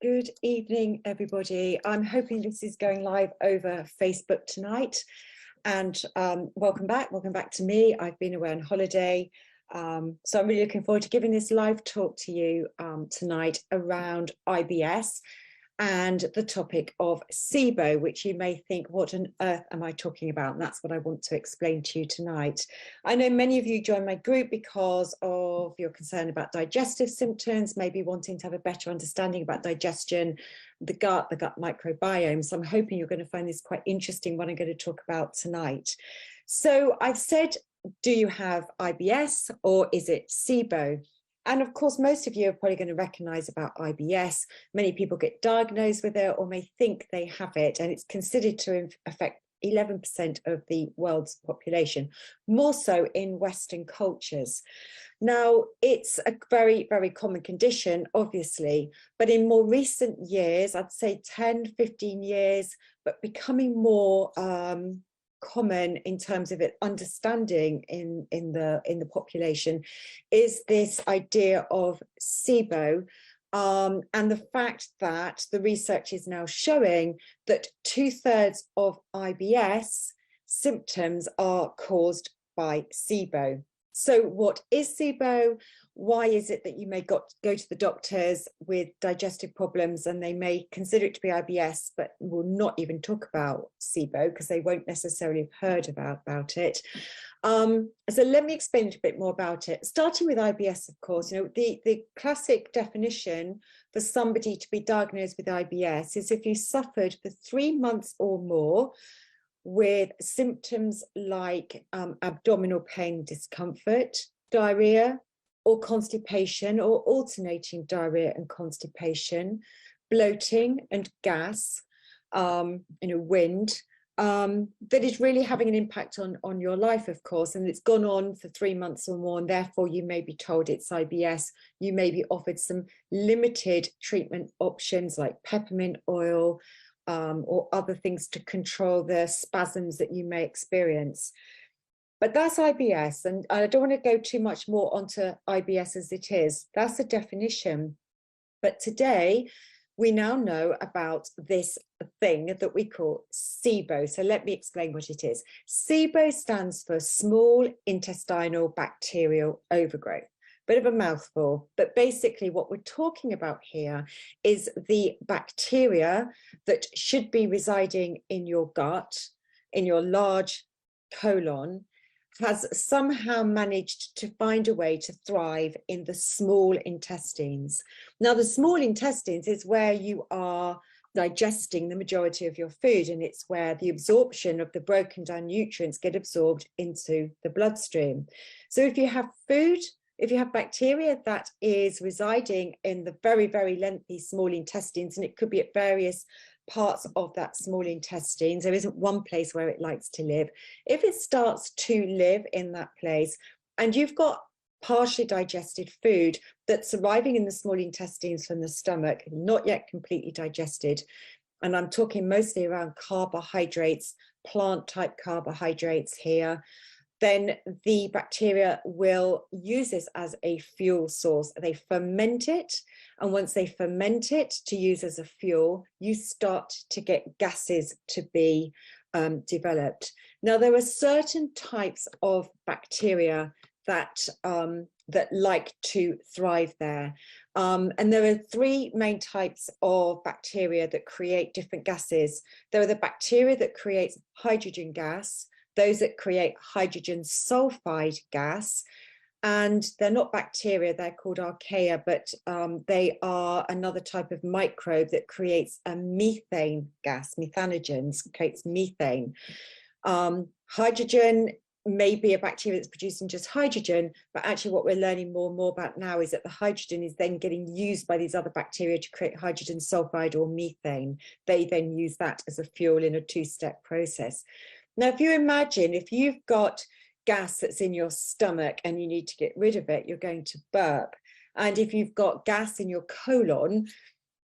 Good evening, everybody. I'm hoping this is going live over Facebook tonight. And welcome back. Welcome back to me. I've been away on holiday. So I'm really looking forward to giving this live talk to you tonight around IBS and the topic of SIBO, which you may think, what on earth am I talking about? And that's what I want to explain to you tonight. I know many of you joined my group because of your concern about digestive symptoms, maybe wanting to have a better understanding about digestion, the gut microbiome. So I'm hoping you're going to find this quite interesting, what I'm going to talk about tonight. So I've said, do you have IBS or is it SIBO? And of course, most of you are probably going to recognize about IBS. Many people get diagnosed with it or may think they have it, and it's considered to affect 11% of the world's population, more so in Western cultures. Now, it's a very, very common condition, obviously, but in more recent years, I'd say 10, 15 years, but becoming more common in terms of it understanding in the population is this idea of SIBO, and the fact that the research is now showing that 2/3 of IBS symptoms are caused by SIBO. So what is SIBO? Why is it that you may go to the doctors with digestive problems and they may consider it to be IBS, but will not even talk about SIBO because they won't necessarily have heard about it. So let me explain a bit more about it. Starting with IBS, of course, the classic definition for somebody to be diagnosed with IBS is if you suffered for 3 months or more with symptoms like abdominal pain, discomfort, diarrhea, or constipation, or alternating diarrhea and constipation, bloating and gas, wind, that is really having an impact on your life, of course, and it's gone on for 3 months or more, and therefore you may be told it's IBS. You may be offered some limited treatment options like peppermint oil, or other things to control the spasms that you may experience. But that's IBS, and I don't want to go too much more onto IBS as it is. That's the definition. But today, we now know about this thing that we call SIBO. So let me explain what it is. SIBO stands for small intestinal bacterial overgrowth. Bit of a mouthful, but basically what we're talking about here is the bacteria that should be residing in your gut, in your large colon, has somehow managed to find a way to thrive in the small intestines. Now, the small intestines is where you are digesting the majority of your food, and it's where the absorption of the broken down nutrients get absorbed into the bloodstream. So if you have food, if you have bacteria that is residing in the very, very lengthy small intestines, and it could be at various parts of that small intestines, there isn't one place where it likes to live. If it starts to live in that place and you've got partially digested food that's arriving in the small intestines from the stomach, not yet completely digested, and I'm talking mostly around carbohydrates, plant type carbohydrates here, then the bacteria will use this as a fuel source. They ferment it, and once they ferment it to use as a fuel, you start to get gases to be developed. Now, there are certain types of bacteria that like to thrive there. And there are 3 main types of bacteria that create different gases. There are the bacteria that create hydrogen gas, those that create hydrogen sulfide gas, and they're not bacteria, they're called archaea, but they are another type of microbe that creates a methane gas, methanogens, creates methane. Hydrogen may be a bacteria that's producing just hydrogen, but actually what we're learning more and more about now is that the hydrogen is then getting used by these other bacteria to create hydrogen sulfide or methane. They then use that as a fuel in a 2-step process. Now, if you imagine, if you've got gas that's in your stomach and you need to get rid of it, you're going to burp. And if you've got gas in your colon,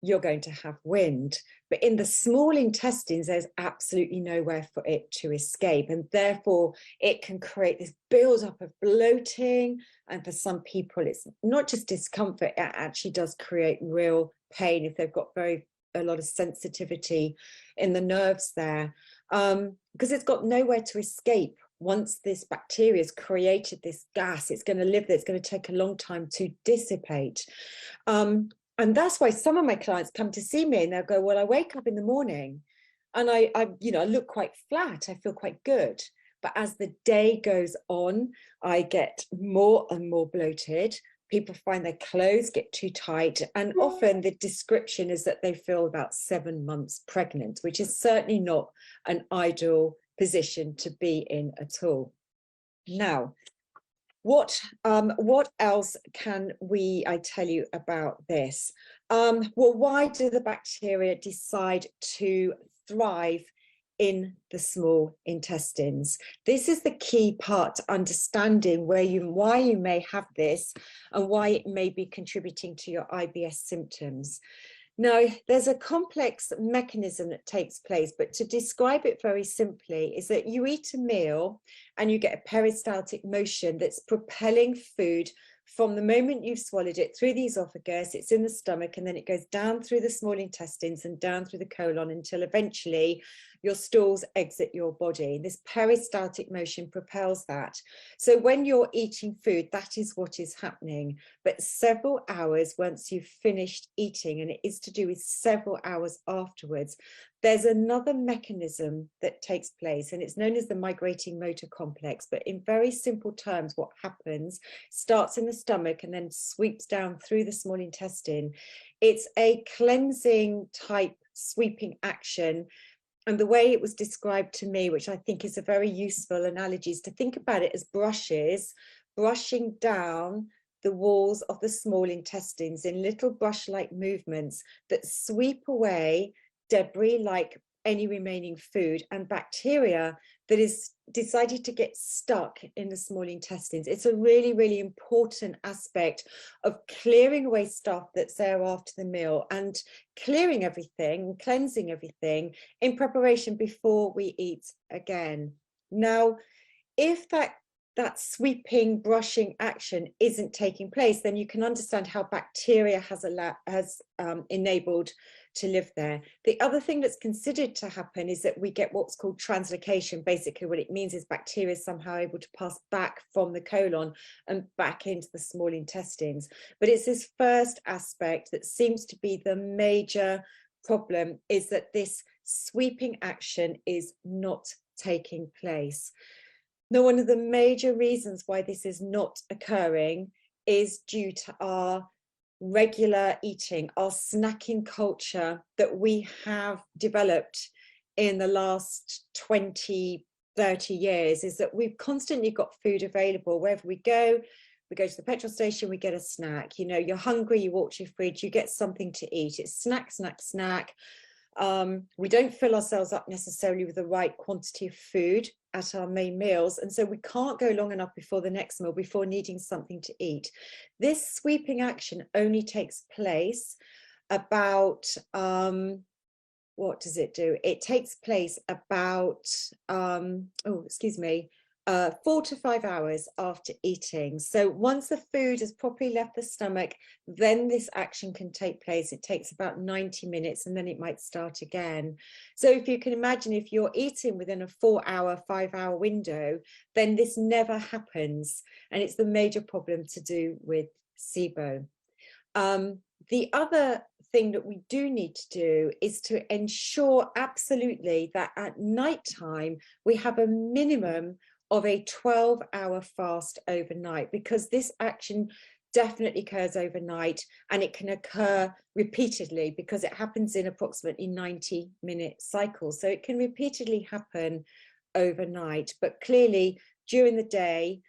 you're going to have wind. But in the small intestines, there's absolutely nowhere for it to escape. And therefore, it can create this build-up of bloating. And for some people, it's not just discomfort, it actually does create real pain if they've got a lot of sensitivity in the nerves there, because it's got nowhere to escape. Once this bacteria has created this gas, it's going to live there. It's going to take a long time to dissipate. And that's why some of my clients come to see me and they'll go, well, I wake up in the morning and I look quite flat. I feel quite good. But as the day goes on, I get more and more bloated. People find their clothes get too tight. And often the description is that they feel about 7 months pregnant, which is certainly not an ideal position to be in at all. Now, what else can I tell you about this? Well, why do the bacteria decide to thrive in the small intestines? This is the key part to understanding why you may have this and why it may be contributing to your IBS symptoms. Now, there's a complex mechanism that takes place, but to describe it very simply is that you eat a meal and you get a peristaltic motion that's propelling food from the moment you've swallowed it through the esophagus, it's in the stomach, and then it goes down through the small intestines and down through the colon until eventually your stools exit your body. This peristaltic motion propels that. So when you're eating food, that is what is happening. But several hours once you've finished eating, and it is to do with several hours afterwards, there's another mechanism that takes place, and it's known as the migrating motor complex. But in very simple terms, what happens starts in the stomach and then sweeps down through the small intestine. It's a cleansing type sweeping action. And the way it was described to me, which I think is a very useful analogy, is to think about it as brushes brushing down the walls of the small intestines in little brush-like movements that sweep away debris like any remaining food and bacteria that is decided to get stuck in the small intestines. It's a really, really important aspect of clearing away stuff that's there after the meal and clearing everything, cleansing everything in preparation before we eat again. Now, if that sweeping, brushing action isn't taking place, then you can understand how bacteria has enabled to live there. The other thing that's considered to happen is that we get what's called translocation. Basically, what it means is bacteria is somehow able to pass back from the colon and back into the small intestines. But it's this first aspect that seems to be the major problem, is that this sweeping action is not taking place. Now, one of the major reasons why this is not occurring is due to our regular eating, our snacking culture that we have developed in the last 20, 30 years, is that we've constantly got food available wherever we go. We go to the petrol station, we get a snack. You know, you're hungry, you walk to your fridge, you get something to eat. It's snack, snack, snack. We don't fill ourselves up necessarily with the right quantity of food at our main meals, and so we can't go long enough before the next meal before needing something to eat. This sweeping action only takes place about what does it do? It takes place about 4 to 5 hours after eating. So once the food has properly left the stomach, then this action can take place. It takes about 90 minutes and then it might start again. So if you can imagine, if you're eating within a 4-hour, 5-hour window, then this never happens. And it's the major problem to do with SIBO. The other thing that we do need to do is to ensure absolutely that at nighttime we have a minimum of a 12-hour fast overnight, because this action definitely occurs overnight and it can occur repeatedly because it happens in approximately 90-minute cycles. So it can repeatedly happen overnight, but clearly during the day,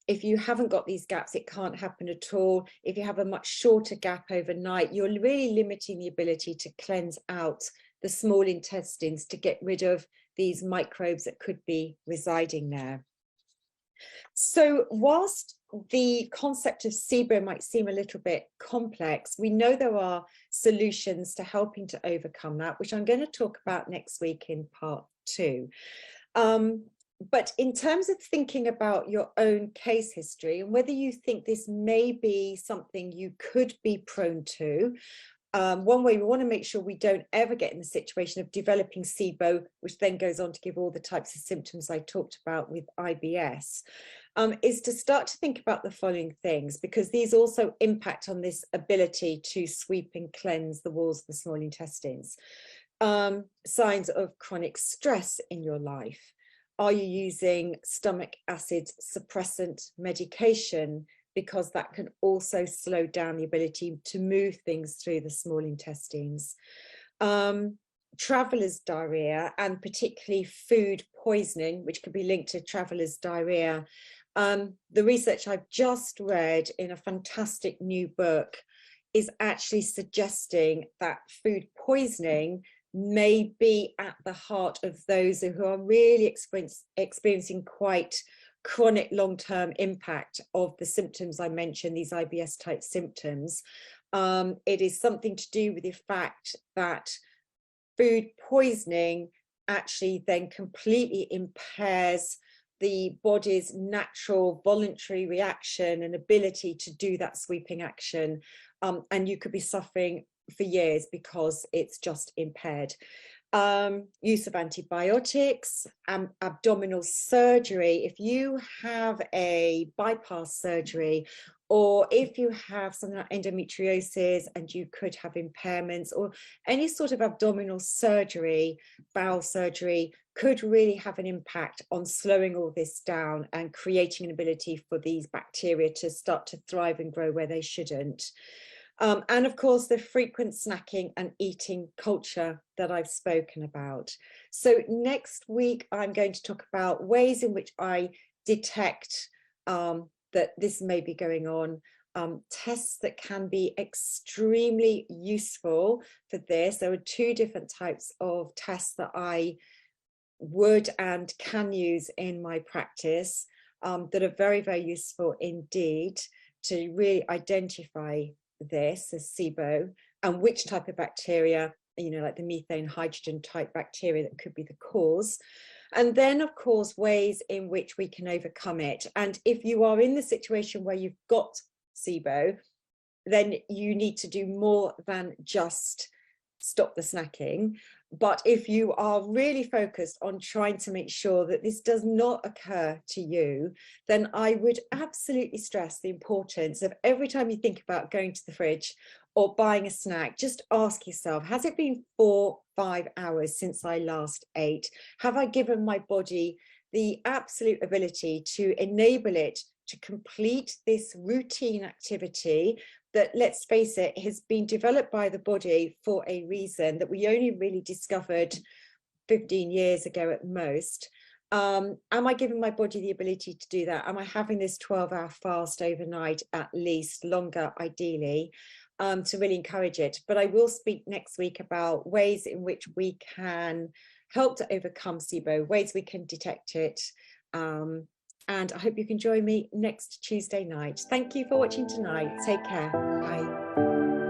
if you haven't got these gaps, it can't happen at all. If you have a much shorter gap overnight, you're really limiting the ability to cleanse out the small intestines to get rid of these microbes that could be residing there. So whilst the concept of SIBO might seem a little bit complex, we know there are solutions to helping to overcome that, which I'm going to talk about next week in part 2. But in terms of thinking about your own case history and whether you think this may be something you could be prone to, one way we want to make sure we don't ever get in the situation of developing SIBO, which then goes on to give all the types of symptoms I talked about with IBS, is to start to think about the following things, because these also impact on this ability to sweep and cleanse the walls of the small intestines. Signs of chronic stress in your life. Are you using stomach acid suppressant medication? Because that can also slow down the ability to move things through the small intestines. Traveller's diarrhea, and particularly food poisoning, which could be linked to traveller's diarrhea. The research I've just read in a fantastic new book is actually suggesting that food poisoning may be at the heart of those who are really experiencing quite chronic long-term impact of the symptoms I mentioned, these IBS type symptoms. It is something to do with the fact that food poisoning actually then completely impairs the body's natural voluntary reaction and ability to do that sweeping action. And you could be suffering for years because it's just impaired. Use of antibiotics, abdominal surgery. If you have a bypass surgery, or if you have something like endometriosis and you could have impairments, or any sort of abdominal surgery, bowel surgery, could really have an impact on slowing all this down and creating an ability for these bacteria to start to thrive and grow where they shouldn't. And of course, the frequent snacking and eating culture that I've spoken about. So next week, I'm going to talk about ways in which I detect that this may be going on, tests that can be extremely useful for this. There are 2 different types of tests that I would and can use in my practice that are very, very useful indeed to really identify this as SIBO and which type of bacteria, you know, like the methane hydrogen type bacteria that could be the cause. And then, of course, ways in which we can overcome it. And if you are in the situation where you've got SIBO, then you need to do more than just stop the snacking. But if you are really focused on trying to make sure that this does not occur to you, then I would absolutely stress the importance of every time you think about going to the fridge or buying a snack, just ask yourself, has it been 4-5 hours since I last ate? Have I given my body the absolute ability to enable it to complete this routine activity that, let's face it, has been developed by the body for a reason that we only really discovered 15 years ago at most? Am I giving my body the ability to do that? Am I having this 12-hour fast overnight, at least, longer ideally, to really encourage it? But I will speak next week about ways in which we can help to overcome SIBO, ways we can detect it. And I hope you can join me next Tuesday night. Thank you for watching tonight. Take care. Bye.